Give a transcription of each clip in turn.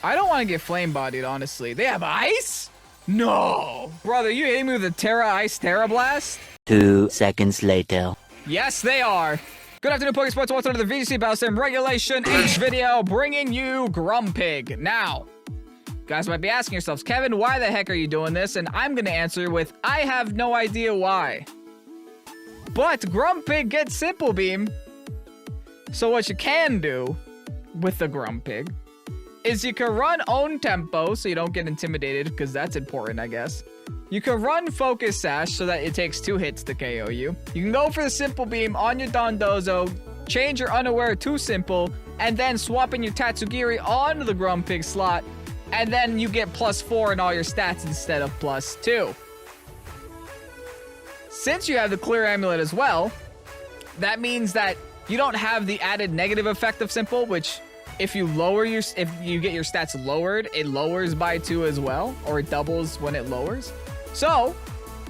I don't want to get flame-bodied, honestly. They have ice? No. Brother, you hitting me with a Terra Ice Terra Blast? 2 seconds later. Yes, they are. Good afternoon, Pokesports. Welcome to the VGC Battle Sim Regulation H video, bringing you Grumpig. Now, you guys might be asking yourselves, Kevin, why the heck are you doing this? And I'm going to answer with, I have no idea why. But Grumpig gets Simple Beam. So what you can do with the Grumpig is you can run own tempo so you don't get intimidated, because that's important, I guess. You can run Focus Sash so that it takes 2 hits to KO you. You can go for the Simple Beam on your Dondozo, change your Unaware to Simple, and then swap in your Tatsugiri onto the Grumpig slot, and then you get +4 in all your stats instead of +2. Since you have the Clear Amulet as well, that means that you don't have the added negative effect of Simple, which if you get your stats lowered, it lowers by 2 as well, or it doubles when it lowers. So,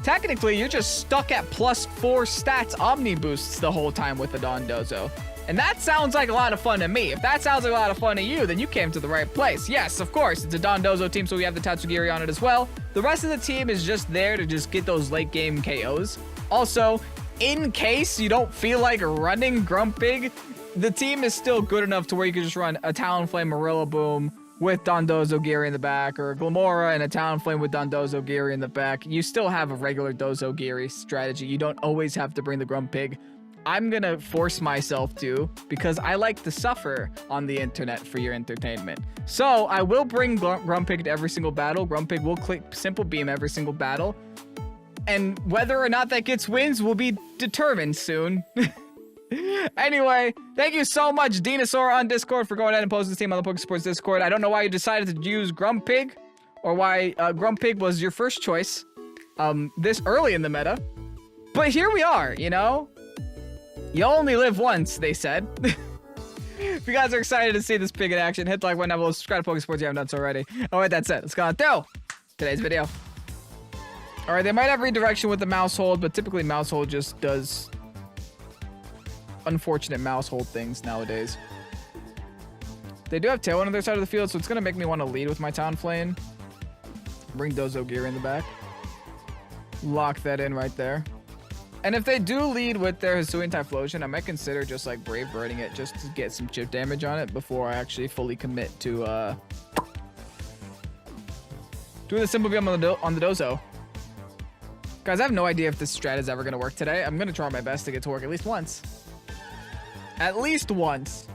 technically, you're just stuck at +4 stats Omni boosts the whole time with the Dondozo. And that sounds like a lot of fun to me. If that sounds like a lot of fun to you, then you came to the right place. Yes, of course, it's a Dondozo team, so we have the Tatsugiri on it as well. The rest of the team is just there to just get those late game KOs. Also, in case you don't feel like running Grumpig, the team is still good enough to where you can just run a Talonflame Marillaboom with Dondozo Geary in the back, or a Glamora and a Talonflame with Dondozo Geary in the back. You still have a regular Dozo Geary strategy. You don't always have to bring the Grumpig. I'm gonna force myself to, because I like to suffer on the internet for your entertainment. So I will bring Grumpig to every single battle. Grumpig will click Simple Beam every single battle. And whether or not that gets wins will be determined soon. Anyway, thank you so much, Dinosaur on Discord, for going ahead and posting this team on the Pokesports Discord. I don't know why you decided to use Grumpig, or why Grumpig was your first choice this early in the meta. But here we are, you know? You only live once, they said. If you guys are excited to see this pig in action, hit the like button down below, subscribe to Pokesports if you haven't done so already. Alright, that's it. Let's go on through today's video. Alright, they might have redirection with the mouse hold, but typically mouse hold just does unfortunate mouse hold things nowadays. They do have Tailwind on their side of the field, so it's going to make me want to lead with my Talonflame. Bring Dozo Gear in the back. Lock that in right there. And if they do lead with their Hisuian Typhlosion, I might consider just like Brave Birding it just to get some chip damage on it before I actually fully commit to doing the Simple Beam on the Dozo. Guys, I have no idea if this strat is ever going to work today. I'm going to try my best to get to work at least once. At least once.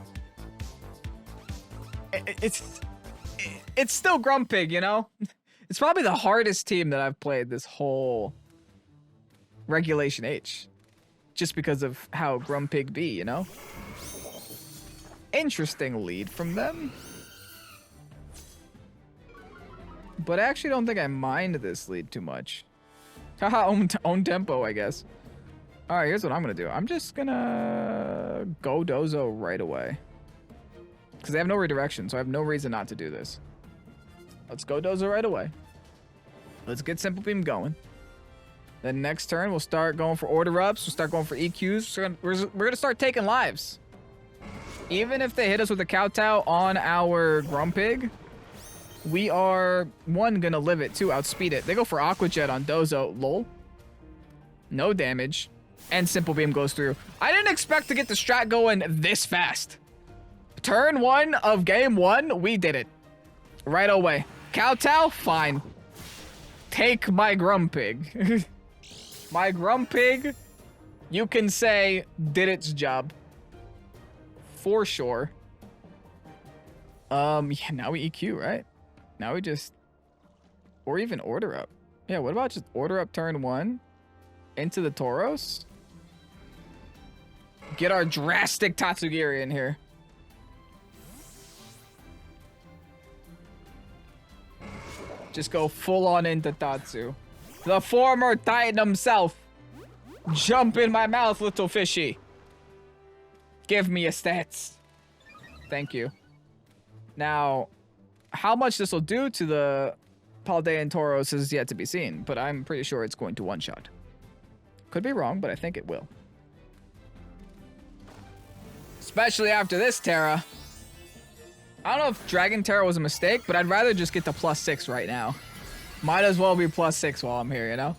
It's still Grumpig, you know? It's probably the hardest team that I've played this whole Regulation H. Just because of how Grumpig be, you know? Interesting lead from them. But I actually don't think I mind this lead too much. Haha, own tempo, I guess. Alright, here's what I'm gonna do. I'm just gonna go Dozo right away. Because they have no redirection, so I have no reason not to do this. Let's go Dozo right away. Let's get Simple Beam going. Then next turn, we'll start going for order ups. We'll start going for EQs. We're gonna start taking lives. Even if they hit us with a Kowtow on our Grumpig, we are, 1, gonna live it, 2, outspeed it. They go for Aqua Jet on Dozo. Lol. No damage. And Simple Beam goes through. I didn't expect to get the strat going this fast. Turn 1 of game 1, we did it. Right away. Kowtow, fine. Take my Grumpig. My Grumpig, you can say, did its job. For sure. Yeah, now we EQ, right? Now we just... Or even order up. Yeah, what about just order up turn 1? Into the Tauros? Get our drastic Tatsugiri in here. Just go full on into Tatsu. The former Titan himself. Jump in my mouth, little fishy. Give me your stats. Thank you. Now, how much this will do to the Paldean Tauros is yet to be seen, but I'm pretty sure it's going to one-shot. Could be wrong, but I think it will. Especially after this Terra. I don't know if Dragon Terror was a mistake, but I'd rather just get to +6 right now. Might as well be +6 while I'm here, you know?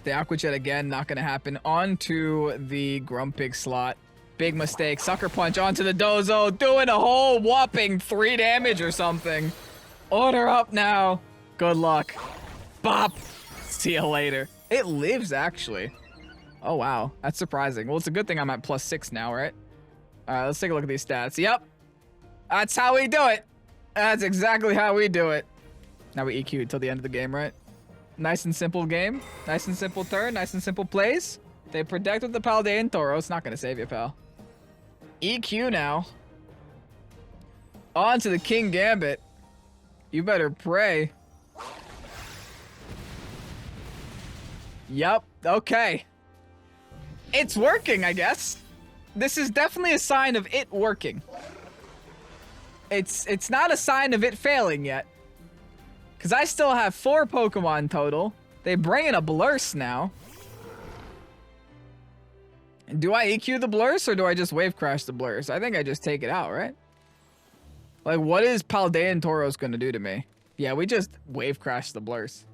The Aqua Jet again, not gonna happen. Onto the Grumpig slot. Big mistake. Sucker Punch onto the Dozo, doing a whole whopping 3 damage or something. Order up now. Good luck. Bop. See you later. It lives, actually. Oh, wow. That's surprising. Well, it's a good thing I'm at +6 now, right? All right, let's take a look at these stats. Yep. That's how we do it. That's exactly how we do it. Now we EQ until the end of the game, right? Nice and simple game. Nice and simple turn. Nice and simple plays. They protect with the Paldean Toro. It's not going to save you, pal. EQ now. On to the King Gambit. You better pray. Yep. Okay. It's working, I guess. This is definitely a sign of it working. It's not a sign of it failing yet. Because I still have 4 Pokemon total. They bring in a Blurse now. Do I EQ the Blurse or do I just Wave Crash the Blurse? I think I just take it out, right? Like, what is Paldean Tauros going to do to me? Yeah, we just Wave Crash the Blurse.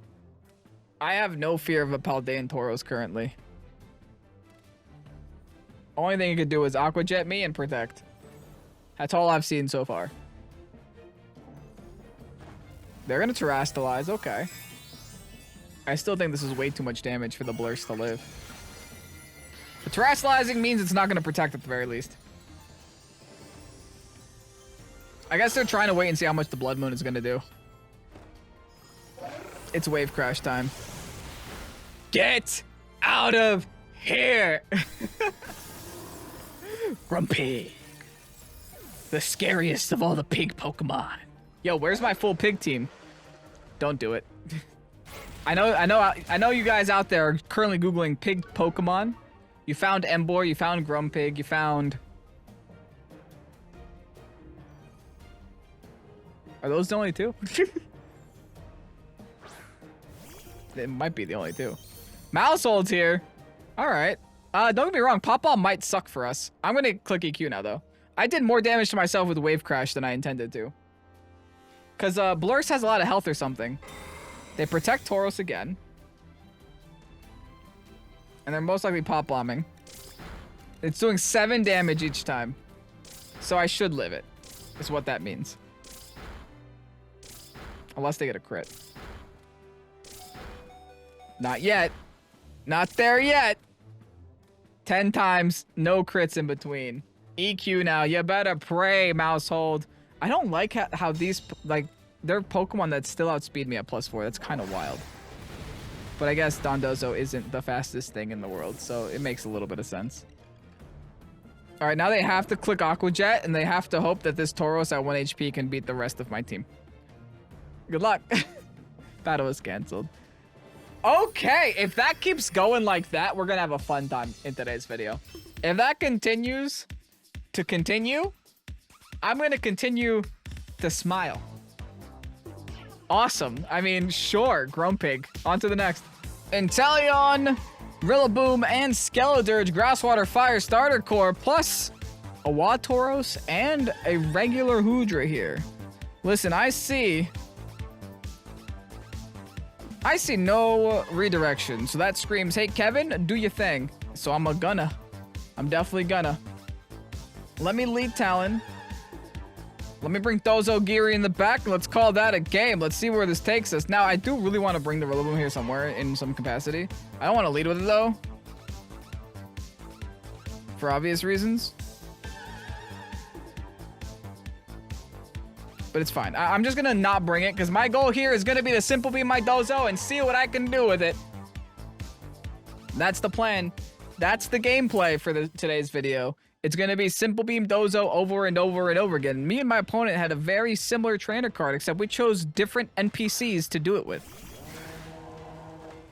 I have no fear of a Paldean Tauros currently. Only thing you could do is Aqua Jet me and protect. That's all I've seen so far. They're gonna Terrastalize, okay. I still think this is way too much damage for the Blurse to live. The Terrastalizing means it's not gonna protect at the very least. I guess they're trying to wait and see how much the Blood Moon is gonna do. It's Wave Crash time. Get out of here! Grumpig. The scariest of all the pig Pokemon. Yo, where's my full pig team? Don't do it. I know you guys out there are currently Googling pig Pokemon. You found Emboar, you found Grumpig, you found... Are those the only 2? It might be the only 2. Mousehold's here. Alright. Don't get me wrong, Pop-Ball might suck for us. I'm gonna click EQ now, though. I did more damage to myself with Wave Crash than I intended to. Because Blurse has a lot of health or something. They protect Tauros again. And they're most likely Pop Bombing. It's doing 7 damage each time. So I should live it. Is what that means. Unless they get a crit. Not yet. Not there yet. 10 times. No crits in between. EQ now. You better pray, Mousehold. I don't like how these, like, they're Pokemon that still outspeed me at +4. That's kind of wild. But I guess Dondozo isn't the fastest thing in the world, so it makes a little bit of sense. All right, now they have to click Aqua Jet, and they have to hope that this Tauros at 1 HP can beat the rest of my team. Good luck. Battle is canceled. Okay, if that keeps going like that, we're going to have a fun time in today's video. If that continues to continue, I'm going to continue to smile. Awesome. I mean, sure, Grumpig. On to the next. Inteleon, Rillaboom, and Skeledirge Grasswater Fire Starter Core, plus a Watoros and a regular Hoodra here. Listen, I see no redirection, so that screams, hey, Kevin, do your thing. So I'm definitely gonna. Let me lead Talon. Let me bring Dozo Geary in the back. Let's call that a game. Let's see where this takes us. Now, I do really want to bring the Rillaboom here somewhere in some capacity. I don't want to lead with it, though. For obvious reasons. But it's fine. I'm just going to not bring it, because my goal here is going to be to Simple Beam my Dozo and see what I can do with it. That's the plan. That's the gameplay for today's video. It's going to be Simple Beam Dozo over and over and over again. Me and my opponent had a very similar trainer card, except we chose different NPCs to do it with.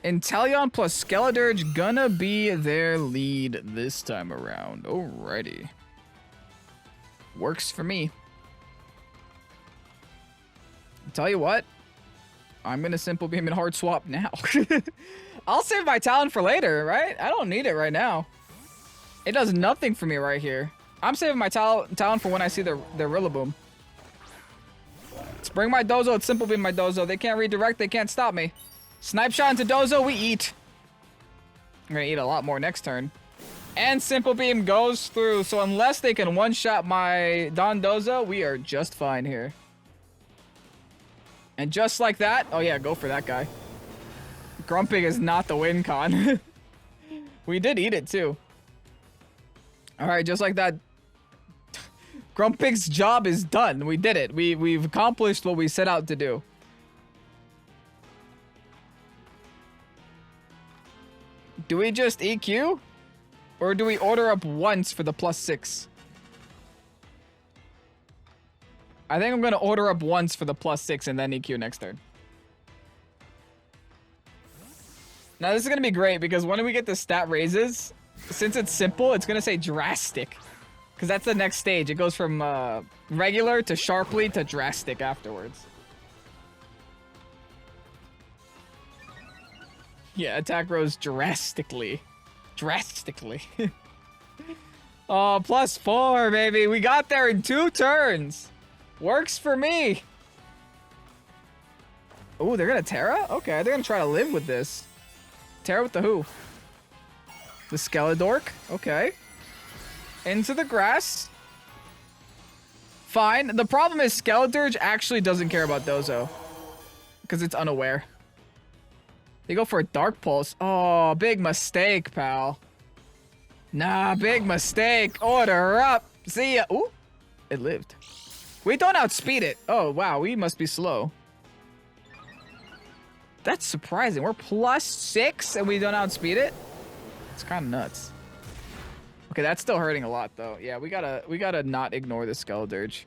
Inteleon plus Skeledirge gonna be their lead this time around. Alrighty. Works for me. Tell you what, I'm gonna Simple Beam and Hard Swap now. I'll save my talent for later, right? I don't need it right now. It does nothing for me right here. I'm saving my talent for when I see the Rillaboom. Spring my Dozo, it's Simple Beam my Dozo. They can't redirect, they can't stop me. Snipe shot into Dozo, we eat. I'm gonna eat a lot more next turn. And Simple Beam goes through, so unless they can one-shot my Dondozo, we are just fine here. And just like that, oh yeah, go for that guy. Grumpig is not the win con. We did eat it too. Alright, just like that. Grumpig's job is done. We did it. We've accomplished what we set out to do. Do we just EQ? Or do we order up once for the +6? I think I'm going to order up once for the +6 and then EQ next turn. Now this is going to be great because when we get the stat raises, since it's simple, it's going to say drastic. Because that's the next stage. It goes from regular to sharply to drastic afterwards. Yeah, attack rose drastically. Drastically. Oh, +4, baby. We got there in 2 turns. Works for me. Oh, they're going to Terra? Okay, they're going to try to live with this. Terra with the who? The Skeledork? Okay. Into the grass. Fine. The problem is Skeledirge actually doesn't care about Dozo. Because it's unaware. They go for a Dark Pulse. Oh, big mistake, pal. Nah, big mistake. Order up. See ya. Ooh. It lived. We don't outspeed it. Oh, wow. We must be slow. That's surprising. We're +6 and we don't outspeed it? It's kind of nuts. Okay, that's still hurting a lot, though. Yeah, we gotta not ignore the Skeledirge.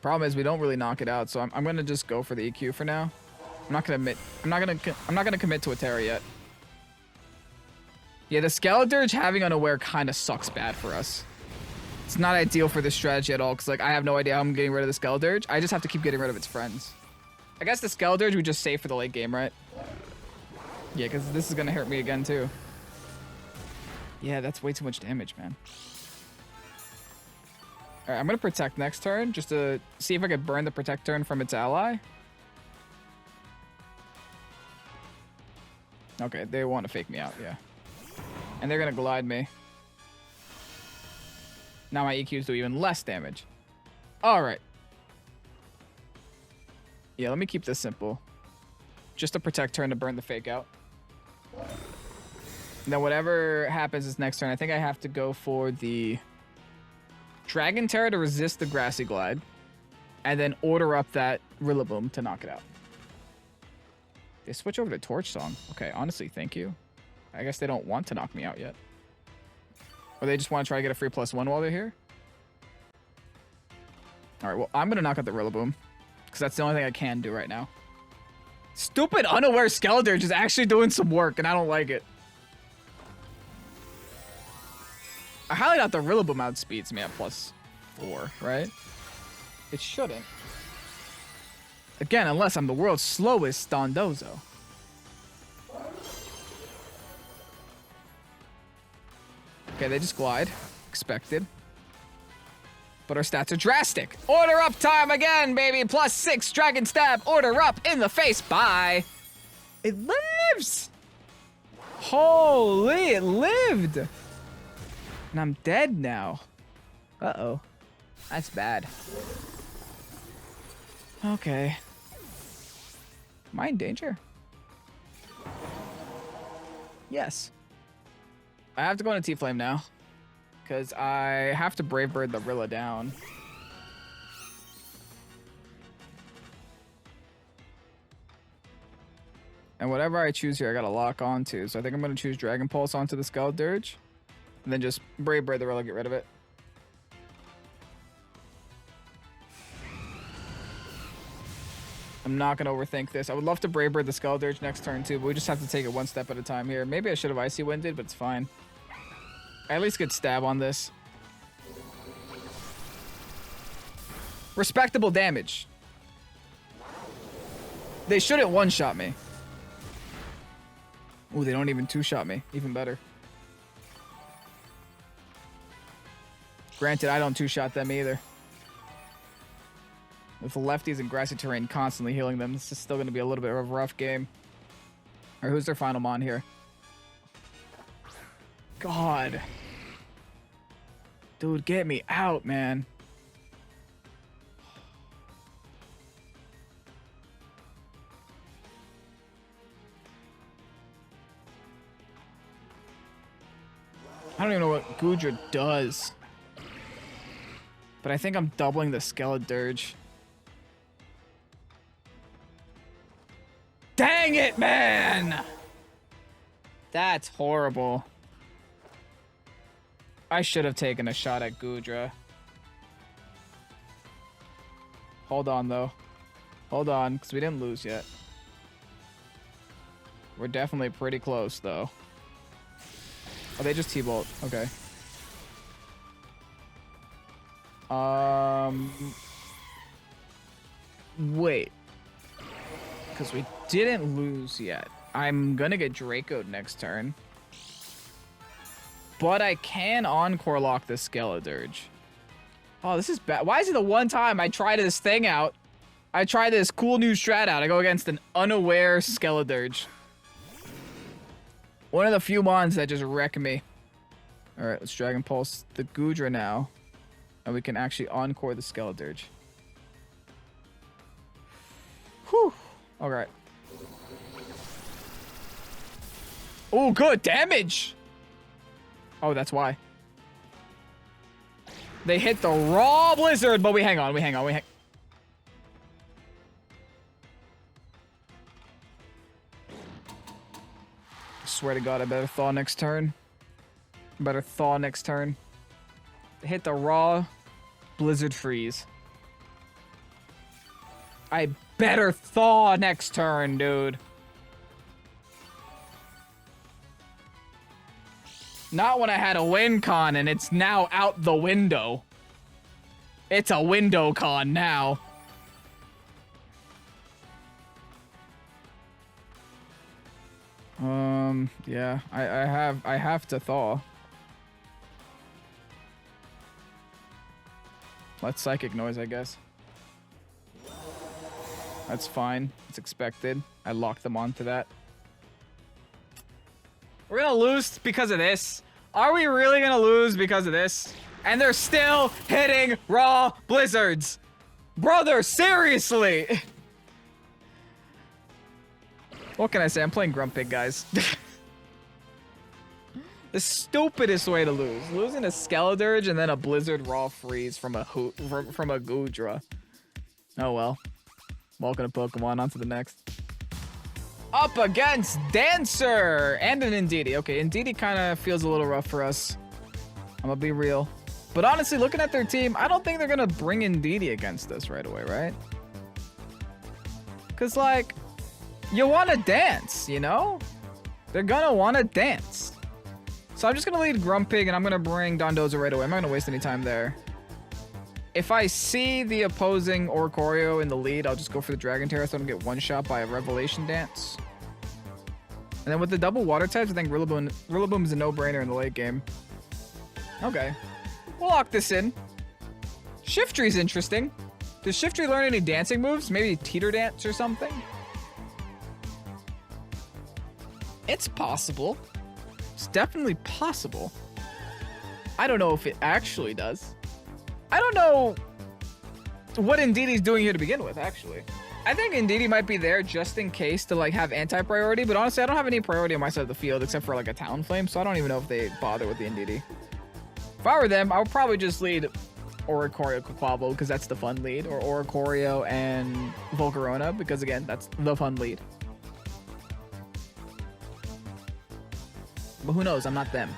Problem is we don't really knock it out, so I'm gonna just go for the EQ for now. I'm not gonna commit to a Terra yet. Yeah, the Skeledirge having unaware kind of sucks bad for us. It's not ideal for this strategy at all, because like I have no idea how I'm getting rid of the Skeledirge. I just have to keep getting rid of its friends. I guess the Skeledirge we just save for the late game, right? Yeah, because this is gonna hurt me again too. Yeah, that's way too much damage, man. Alright, I'm gonna protect next turn, just to see if I could burn the protect turn from its ally. Okay, they want to fake me out, yeah. And they're gonna glide me. Now my EQs do even less damage. Alright. Yeah, let me keep this simple. Just to protect turn to burn the fake out. And then whatever happens this next turn, I think I have to go for the Dragon Terror to resist the Grassy Glide. And then order up that Rillaboom to knock it out. They switch over to Torch Song. Okay, honestly, thank you. I guess they don't want to knock me out yet. Or they just want to try to get a free +1 while they're here. Alright, well, I'm going to knock out the Rillaboom. Because that's the only thing I can do right now. Stupid unaware Skeledirge is actually doing some work, and I don't like it. I highly doubt the Rillaboom outspeeds me at +4, right? It shouldn't. Again, unless I'm the world's slowest Dondozo. Okay, they just glide. Expected. But our stats are drastic. Order up time again, baby. +6 Dragon Stab. Order up in the face. Bye. It lives. Holy, it lived. And I'm dead now. Uh-oh. That's bad. Okay. Am I in danger? Yes. I have to go into T-Flame now. Because I have to Brave Bird the Rilla down. And whatever I choose here, I gotta lock onto. So I think I'm gonna choose Dragon Pulse onto the Skeledirge. And then just Brave Bird the Rilla, get rid of it. I'm not gonna overthink this. I would love to Brave Bird the Skeledirge next turn too, but we just have to take it one step at a time here. Maybe I should have Icy Winded, but it's fine. I at least get stab on this. Respectable damage. They shouldn't one-shot me. Ooh, they don't even two-shot me. Even better. Granted, I don't two-shot them either. With lefties and grassy terrain constantly healing them, this is still going to be a little bit of a rough game. All right, who's their final mon here? God. Dude, get me out, man. I don't even know what Goodra does. But I think I'm doubling the Skeledirge. Dang it, man! That's horrible. I should have taken a shot at Goodra. Hold on, though. Hold on, because we didn't lose yet. We're definitely pretty close, though. Oh, they just T-Bolt. Okay. Wait. Because we didn't lose yet. I'm gonna get Dracoed next turn. But I can Encore Lock the Skeledirge. Oh, this is bad. Why is it the one time I try this thing out? I try this cool new strat out. I go against an unaware Skeledirge. One of the few mons that just wreck me. Alright, let's Dragon Pulse the Goodra now. And we can actually Encore the Skeledirge. Whew. Alright. Oh, good damage! Oh, that's why. They hit the raw blizzard, but we hang on, I swear to God, I better thaw next turn. They hit the raw blizzard freeze. I better thaw next turn, dude. Not when I had a win con and it's now out the window. It's a window con now. Yeah, I have to thaw. Let's Psychic Noise, I guess. That's fine. It's expected. I locked them onto that. We're gonna lose because of this. Are we really gonna lose because of this? And they're still hitting raw blizzards. Brother, seriously. What can I say? I'm playing Grumpig, guys. The stupidest way to lose. Losing a Skeledirge and then a Blizzard Raw Freeze from a Goodra. Oh well. Welcome to Pokemon. On to the next. Up against Dancer and an Indeedee. Okay, Indeedee kind of feels a little rough for us. I'm gonna be real. But honestly, looking at their team, I don't think they're gonna bring Indeedee against us right away, right? Because, like, you want to dance, you know? They're gonna want to dance. So I'm just gonna lead Grumpig and I'm gonna bring Dondozo right away. I'm not gonna waste any time there. If I see the opposing Oricorio in the lead, I'll just go for the Dragon Terror so I don't get one shot by a Revelation Dance. And then with the double water types, I think Rillaboom is a no-brainer in the late game. Okay. We'll lock this in. Shiftry's interesting. Does Shiftry learn any dancing moves? Maybe Teeter Dance or something? It's possible. It's definitely possible. I don't know if it actually does. I don't know what Indeedee's doing here to begin with, actually. I think Indeedee might be there just in case to, like, have anti-priority, but honestly, I don't have any priority on my side of the field except for, like, a Talonflame, so I don't even know if they bother with the Indeedee. If I were them, I would probably just lead Oricorio Quaquaval, because that's the fun lead, or Oricorio and Volcarona, because, again, that's the fun lead. But who knows? I'm not them.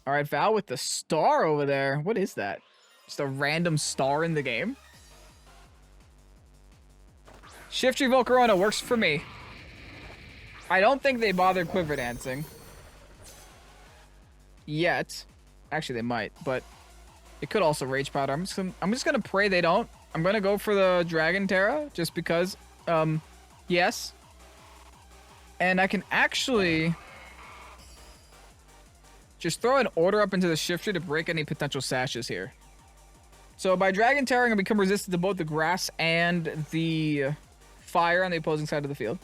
All right, Val with the star over there. What is that? Just a random star in the game? Shiftry Volcarona works for me. I don't think they bother Quiver Dancing. Yet. Actually, they might, but It could also Rage Powder. I'm just gonna pray they don't. I'm gonna go for the Dragon Terra just because. Yes. And I can actually just throw an order up into the Shiftry to break any potential sashes here. So by Dragon Terra, I'm gonna become resistant to both the grass and the fire on the opposing side of the field.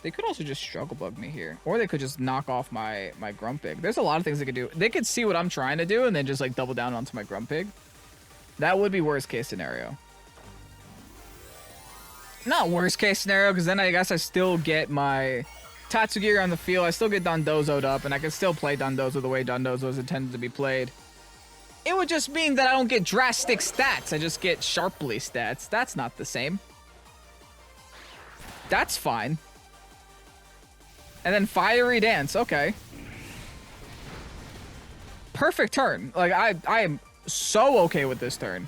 They could also just Struggle Bug me here. Or they could just knock off my Grumpig. There's a lot of things they could do. They could see what I'm trying to do and then just like double down onto my Grumpig. That would be worst case scenario. Not worst case scenario, because then I guess I still get my Tatsugiri on the field. I still get Dondozo'd up, and I can still play Dondozo the way Dondozo is intended to be played. It would just mean that I don't get drastic stats. I just get sharply stats. That's not the same. That's fine. And then Fiery Dance. Okay. Perfect turn. Like, I am so okay with this turn.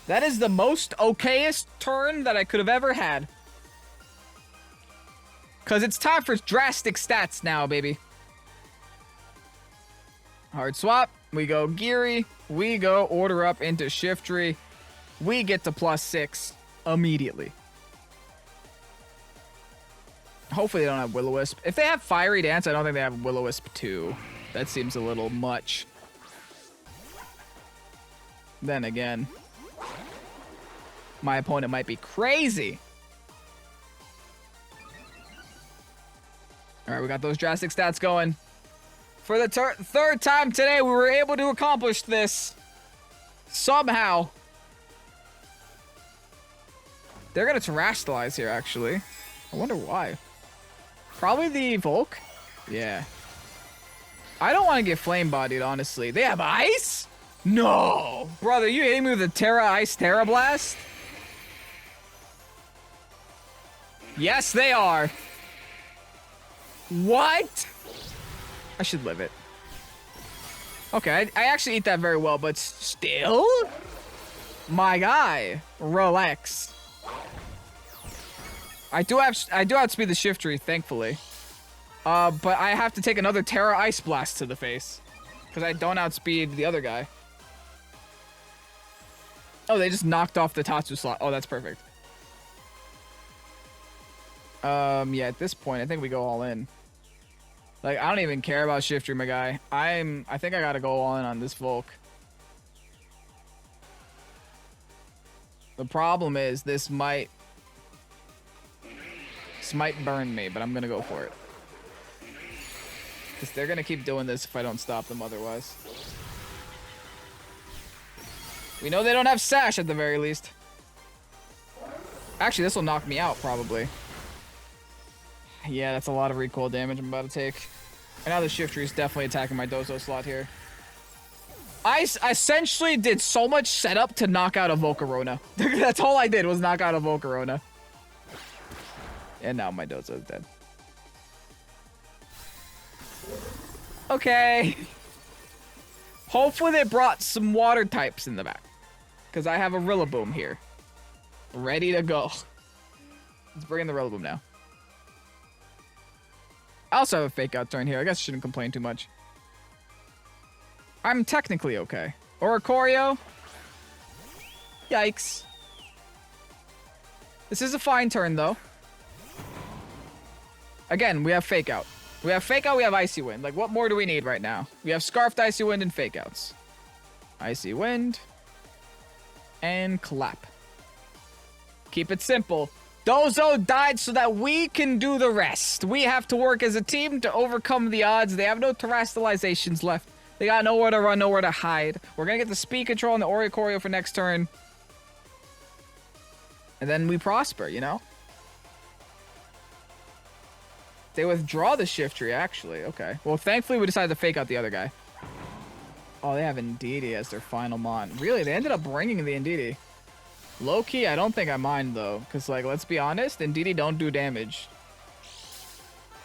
That is the most okayest turn that I could have ever had. Because it's time for drastic stats now, baby. Hard swap. We go Geary. We go order up into Shiftry. We get to +6 immediately. Hopefully they don't have Will-O-Wisp. If they have Fiery Dance, I don't think they have Will-O-Wisp 2. That seems a little much. Then again, my opponent might be crazy. All right, we got those drastic stats going. For the third time today, we were able to accomplish this. Somehow. They're going to Terastallize here, actually. I wonder why. Probably the Volk? Yeah. I don't want to get flame-bodied, honestly. They have ice? No! Brother, you hit me with a Terra Ice Terra Blast? Yes, they are. What? I should live it. Okay, I actually eat that very well, but still? My guy, relax. I do outspeed the Shiftry, thankfully. But I have to take another Terra Ice Blast to the face. Because I don't outspeed the other guy. Oh, they just knocked off the Tatsu slot. Oh, that's perfect. Yeah, at this point, I think we go all in. Like, I don't even care about Shiftry, my guy. I think I gotta go all in on this Volk. The problem is, this might burn me, but I'm gonna go for it. Because they're gonna keep doing this if I don't stop them otherwise. We know they don't have Sash at the very least. Actually, this will knock me out, probably. Yeah, that's a lot of recoil damage I'm about to take. And now the Shiftry is definitely attacking my Dozo slot here. I essentially did so much setup to knock out a Volcarona. That's all I did was knock out a Volcarona. And now my Dozo is dead. Okay. Hopefully they brought some water types in the back. Because I have a Rillaboom here. Ready to go. Let's bring in the Rillaboom now. I also have a fake out turn here. I guess I shouldn't complain too much. I'm technically okay. Oricorio. Yikes. This is a fine turn, though. Again, we have fake out. We have fake out, we have Icy Wind. Like, what more do we need right now? We have Scarfed Icy Wind and fake outs. Icy Wind. And Clap. Keep it simple. Dozo died so that we can do the rest. We have to work as a team to overcome the odds. They have no Terastallizations left. They got nowhere to run, nowhere to hide. We're going to get the speed control on the Oricorio for next turn. And then we prosper, you know? They withdraw the Shiftry, actually. Okay. Well, thankfully, we decided to fake out the other guy. Oh, they have Indeedee as their final mon. Really? They ended up bringing the Indeedee. Low-key, I don't think I mind, though. Because, like, let's be honest, Indeedee don't do damage.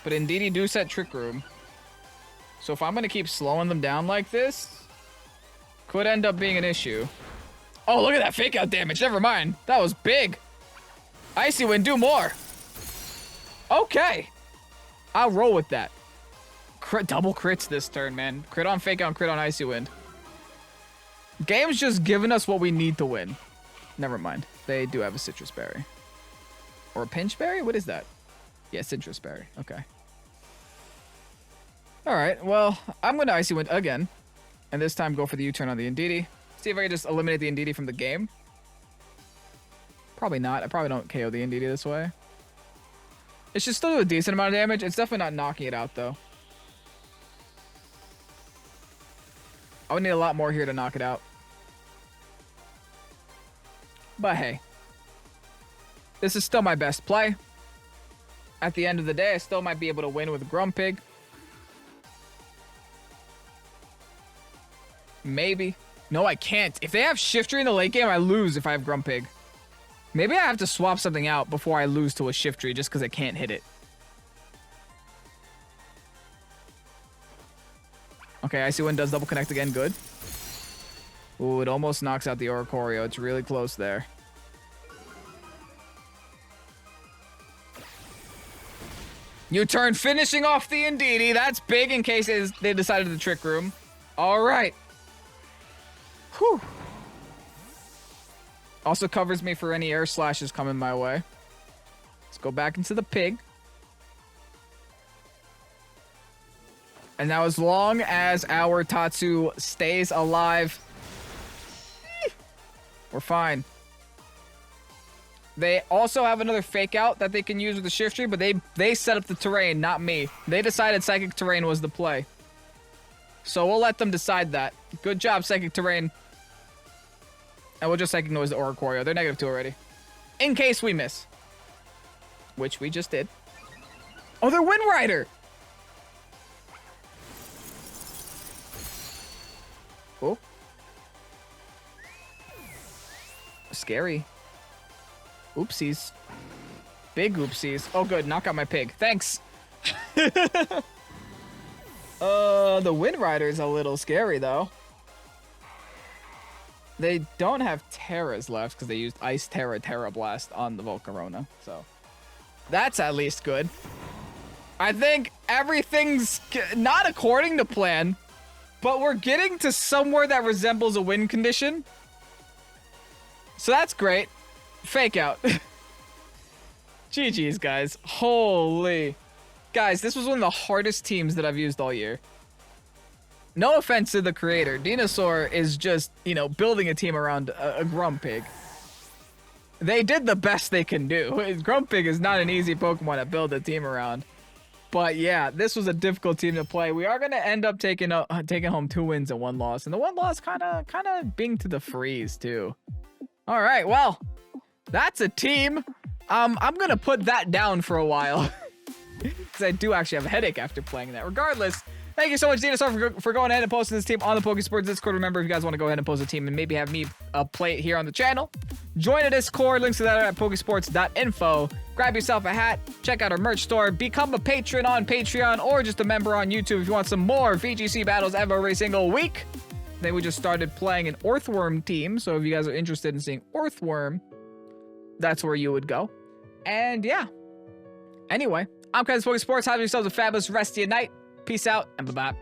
But Indeedee do set Trick Room. So if I'm going to keep slowing them down like this, could end up being an issue. Oh, look at that fake out damage. Never mind. That was big. Icy Wind, do more. Okay. I'll roll with that. Double crits this turn, man. Crit on fake out and crit on Icy Wind. Game's just giving us what we need to win. Never mind. They do have a citrus berry. Or a pinch berry? What is that? Yeah, citrus berry. Okay. Alright, well, I'm going to Icy Wind again. And this time go for the U-turn on the Indeedee. See if I can just eliminate the Indeedee from the game. Probably not. I probably don't KO the Indeedee this way. It should still do a decent amount of damage. It's definitely not knocking it out, though. I would need a lot more here to knock it out. But hey. This is still my best play. At the end of the day, I still might be able to win with Grumpig. Maybe. No, I can't. If they have Shiftry in the late game, I lose if I have Grumpig. Maybe I have to swap something out before I lose to a Shiftry just because I can't hit it. Okay, Icy Wind does double connect again. Good. Ooh, it almost knocks out the Oricorio. It's really close there. U-turn finishing off the Indeedee. That's big in case they decided the Trick Room. All right. Whew. Also covers me for any air slashes coming my way. Let's go back into the pig. And now as long as our Tatsu stays alive, we're fine. They also have another fake out that they can use with the Shiftry, but they set up the terrain, not me. They decided Psychic Terrain was the play. So we'll let them decide that. Good job, Psychic Terrain. And we'll just Psychic Noise the Oricorio. They're -2 already. In case we miss. Which we just did. Oh, they're Wind Rider! Oh. Scary. Oopsies. Big oopsies. Oh, good. Knock out my pig. Thanks. The Wind Rider is a little scary, though. They don't have Terras left because they used Ice Terra Terra Blast on the Volcarona. So that's at least good. I think everything's not according to plan, but we're getting to somewhere that resembles a win condition. So that's great. Fake out. GG's, guys. Holy. Guys, this was one of the hardest teams that I've used all year. No offense to the creator. Dinosaur is just, you know, building a team around a Grumpig. They did the best they can do. Grumpig is not an easy Pokemon to build a team around. But yeah, this was a difficult team to play. We are going to end up taking home 2 wins and 1 loss. And the 1 loss kind of being to the freeze, too. All right, well, that's a team. I'm going to put that down for a while. Because I do actually have a headache after playing that. Regardless, thank you so much, Dinosaur, for going ahead and posting this team on the Pokesports Discord. Remember, if you guys want to go ahead and post a team and maybe have me play it here on the channel, join a Discord. Links to that are at Pokesports.info. Grab yourself a hat, check out our merch store, become a patron on Patreon, or just a member on YouTube if you want some more VGC battles every single week. Then we just started playing an Earthworm team, so if you guys are interested in seeing Earthworm, that's where you would go. And yeah. Anyway, I'm Pokesports. Have yourselves a fabulous rest of your night. Peace out and bye-bye.